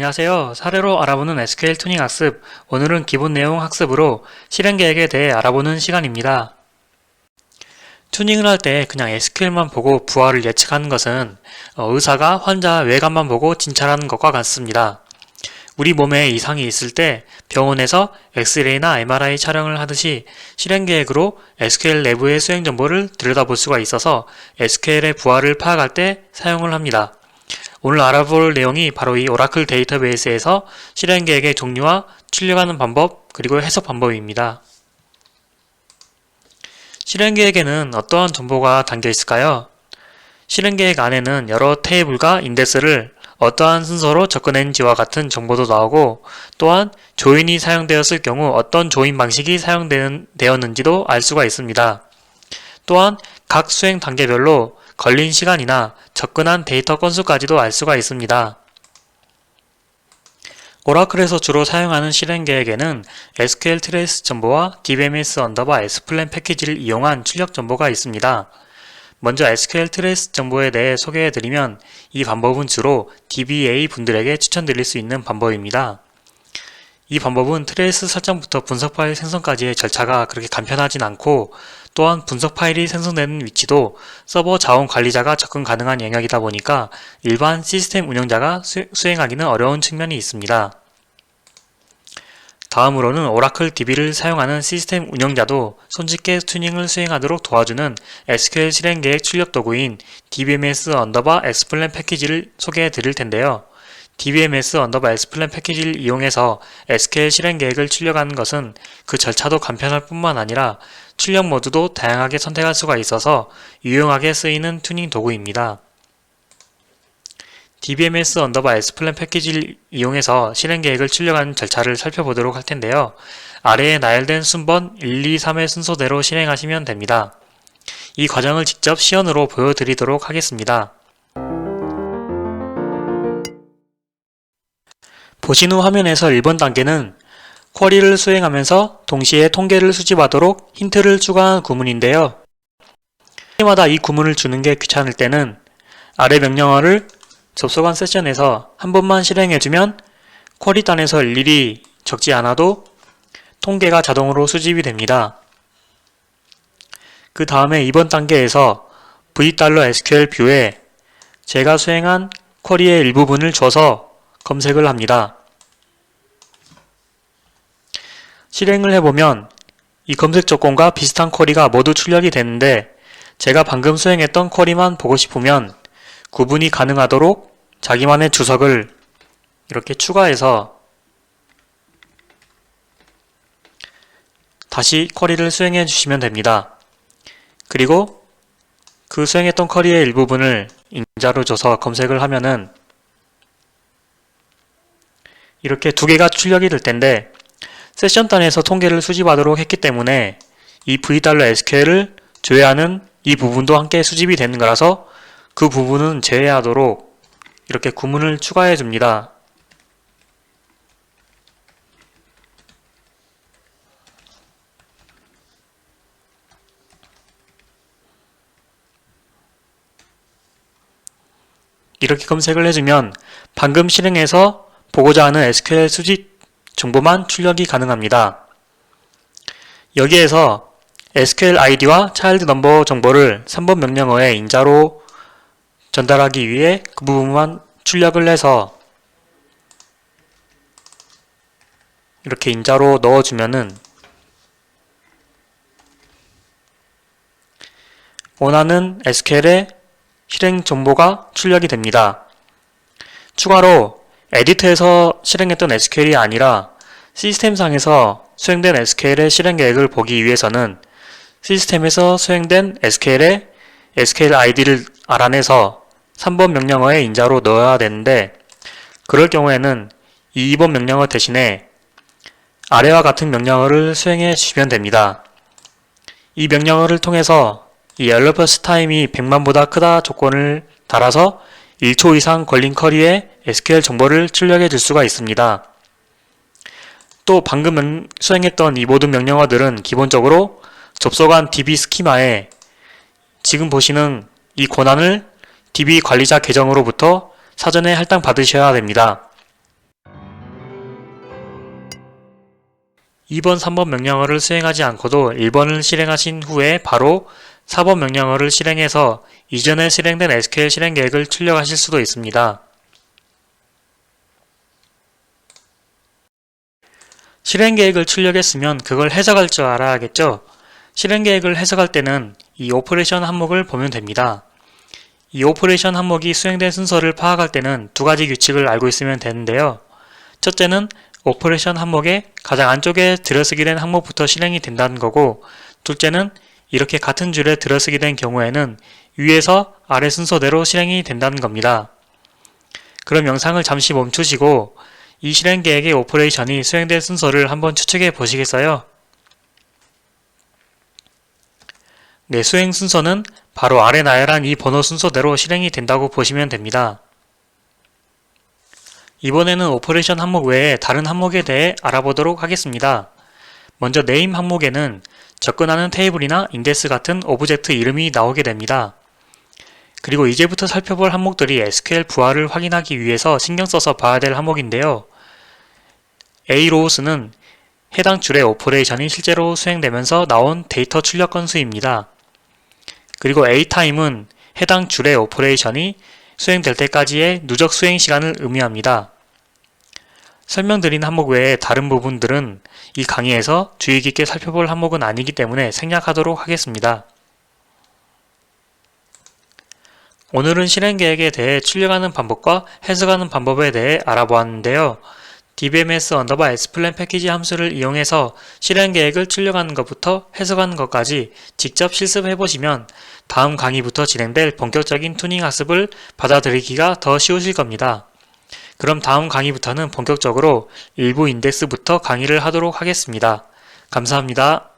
안녕하세요. 사례로 알아보는 SQL 튜닝 학습. 오늘은 기본 내용 학습으로 실행 계획에 대해 알아보는 시간입니다. 튜닝을 할 때 그냥 SQL만 보고 부하를 예측하는 것은 의사가 환자 외관만 보고 진찰하는 것과 같습니다. 우리 몸에 이상이 있을 때 병원에서 엑스레이나 MRI 촬영을 하듯이 실행 계획으로 SQL 내부의 수행 정보를 들여다볼 수가 있어서 SQL의 부하를 파악할 때 사용을 합니다. 오늘 알아볼 내용이 바로 이 오라클 데이터베이스에서 실행 계획의 종류와 출력하는 방법, 그리고 해석 방법입니다. 실행 계획에는 어떠한 정보가 담겨 있을까요? 실행 계획 안에는 여러 테이블과 인덱스를 어떠한 순서로 접근했는지와 같은 정보도 나오고, 또한 조인이 사용되었을 경우 어떤 조인 방식이 사용되었는지도 알 수가 있습니다. 또한 각 수행 단계별로 걸린 시간이나 접근한 데이터 건수까지도 알 수가 있습니다. 오라클에서 주로 사용하는 실행 계획에는 SQL 트레이스 정보와 DBMS_S플랜 패키지를 이용한 출력 정보가 있습니다. 먼저 SQL 트레이스 정보에 대해 소개해드리면 이 방법은 주로 DBA 분들에게 추천드릴 수 있는 방법입니다. 이 방법은 트레이스 설정부터 분석 파일 생성까지의 절차가 그렇게 간편하진 않고, 또한 분석 파일이 생성되는 위치도 서버 자원 관리자가 접근 가능한 영역이다 보니까 일반 시스템 운영자가 수행하기는 어려운 측면이 있습니다. 다음으로는 오라클 DB를 사용하는 시스템 운영자도 손쉽게 튜닝을 수행하도록 도와주는 SQL 실행 계획 출력 도구인 DBMS_S플랜 패키지를 소개해 드릴 텐데요. DBMS_S플랜 패키지를 이용해서 SQL 실행 계획을 출력하는 것은 그 절차도 간편할 뿐만 아니라 출력 모드도 다양하게 선택할 수가 있어서 유용하게 쓰이는 튜닝 도구입니다. DBMS_S플랜 패키지를 이용해서 실행 계획을 출력하는 절차를 살펴보도록 할 텐데요. 아래에 나열된 순번 1, 2, 3의 순서대로 실행하시면 됩니다. 이 과정을 직접 시연으로 보여드리도록 하겠습니다. 보신 후 화면에서 1번 단계는 쿼리를 수행하면서 동시에 통계를 수집하도록 힌트를 추가한 구문인데요. 때마다 이 구문을 주는 게 귀찮을 때는 아래 명령어를 접속한 세션에서 한 번만 실행해주면 쿼리단에서 일일이 적지 않아도 통계가 자동으로 수집이 됩니다. 그 다음에 2번 단계에서 v-sql 뷰에 제가 수행한 쿼리의 일부분을 줘서 검색을 합니다. 실행을 해보면 이 검색 조건과 비슷한 쿼리가 모두 출력이 되는데, 제가 방금 수행했던 쿼리만 보고 싶으면 구분이 가능하도록 자기만의 주석을 이렇게 추가해서 다시 쿼리를 수행해 주시면 됩니다. 그리고 그 수행했던 쿼리의 일부분을 인자로 줘서 검색을 하면은 이렇게 두 개가 출력이 될 텐데, 세션단에서 통계를 수집하도록 했기 때문에 이 v-sql을 제외하는 이 부분도 함께 수집이 되는 거라서 그 부분은 제외하도록 이렇게 구문을 추가해 줍니다. 이렇게 검색을 해주면 방금 실행해서 보고자 하는 SQL 수집 정보만 출력이 가능합니다. 여기에서 SQL ID와 차일드 넘버 정보를 3번 명령어에 인자로 전달하기 위해 그 부분만 출력을 해서 이렇게 인자로 넣어주면은 원하는 SQL의 실행 정보가 출력이 됩니다. 추가로 에디터에서 실행했던 SQL이 아니라 시스템상에서 수행된 SQL의 실행 계획을 보기 위해서는 시스템에서 수행된 SQL의 SQL ID를 알아내서 3번 명령어에 인자로 넣어야 되는데, 그럴 경우에는 2번 명령어 대신에 아래와 같은 명령어를 수행해 주시면 됩니다. 이 명령어를 통해서 이 elapsed time이 100만보다 크다 조건을 달아서 1초 이상 걸린 쿼리에 SQL 정보를 출력해 줄 수가 있습니다. 또 방금 수행했던 이 모든 명령어들은 기본적으로 접속한 DB 스키마에 지금 보시는 이 권한을 DB 관리자 계정으로부터 사전에 할당 받으셔야 됩니다. 2번, 3번 명령어를 수행하지 않고도 1번을 실행하신 후에 바로 4번 명령어를 실행해서 이전에 실행된 SQL 실행 계획을 출력하실 수도 있습니다. 실행 계획을 출력했으면 그걸 해석할 줄 알아야겠죠? 실행 계획을 해석할 때는 이 오퍼레이션 항목을 보면 됩니다. 이 오퍼레이션 항목이 수행된 순서를 파악할 때는 두 가지 규칙을 알고 있으면 되는데요. 첫째는 오퍼레이션 항목의 가장 안쪽에 들어쓰게 된 항목부터 실행이 된다는 거고, 둘째는 이렇게 같은 줄에 들어쓰게 된 경우에는 위에서 아래 순서대로 실행이 된다는 겁니다. 그럼 영상을 잠시 멈추시고 이 실행 계획의 오퍼레이션이 수행된 순서를 한번 추측해 보시겠어요? 네, 수행 순서는 바로 아래 나열한 이 번호 순서대로 실행이 된다고 보시면 됩니다. 이번에는 오퍼레이션 항목 외에 다른 항목에 대해 알아보도록 하겠습니다. 먼저 네임 항목에는 접근하는 테이블이나 인덱스 같은 오브젝트 이름이 나오게 됩니다. 그리고 이제부터 살펴볼 항목들이 SQL 부하를 확인하기 위해서 신경 써서 봐야 될 항목인데요. arows는 해당 줄의 오퍼레이션이 실제로 수행되면서 나온 데이터 출력 건수입니다. 그리고 atime은 해당 줄의 오퍼레이션이 수행될 때까지의 누적 수행 시간을 의미합니다. 설명드린 항목 외에 다른 부분들은 이 강의에서 주의 깊게 살펴볼 항목은 아니기 때문에 생략하도록 하겠습니다. 오늘은 실행 계획에 대해 출력하는 방법과 해석하는 방법에 대해 알아보았는데요. dbms_s플랜 패키지 함수를 이용해서 실행 계획을 출력하는 것부터 해석하는 것까지 직접 실습해보시면 다음 강의부터 진행될 본격적인 투닝 학습을 받아들이기가 더 쉬우실 겁니다. 그럼 다음 강의부터는 본격적으로 일부 인덱스부터 강의를 하도록 하겠습니다. 감사합니다.